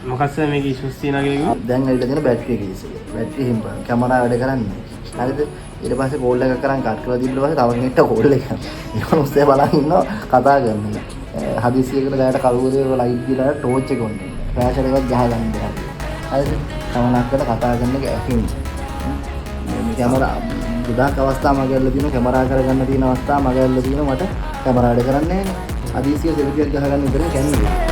මොකක්ද මේක ඉෂුස් තියනවා කියලා කිව්වා? දැන් ඇවිල්ලා තියෙන බැටරි එක ඉස්සෙල්. බැටරි හිම් කැමරා වැඩ කරන්නේ. හරිද? ඊට පස්සේ කෝල් එකක් කරන් කට් කරලා දීලා පස්සේ තව කෙනෙක්ට කෝල් එකක්. ඊළඟ උස්සේ බලන් ඉන්නවා කතා කරන්නේ. හදිසියකට දැයට කලුවරේ ලයිට් දීලා ටෝච් එක ඔන්න. ෆ්ලෑෂර් එකක් ගහගන්න බෑ. හරිද? තමනක්කට කතා කරන එක ඇහින්. මේ කැමරා ගොඩාක් අවස්ථා මගේ ඇල්ල තියෙනවා කැමරා කරගන්න තියෙන අවස්ථා මගේ ඇල්ල තියෙනවා මට කැමරා වැඩ කරන්නේ නැහැ. හදිසිය සෙල්ෆියක් ගහගන්න විතරයි කැමරේ.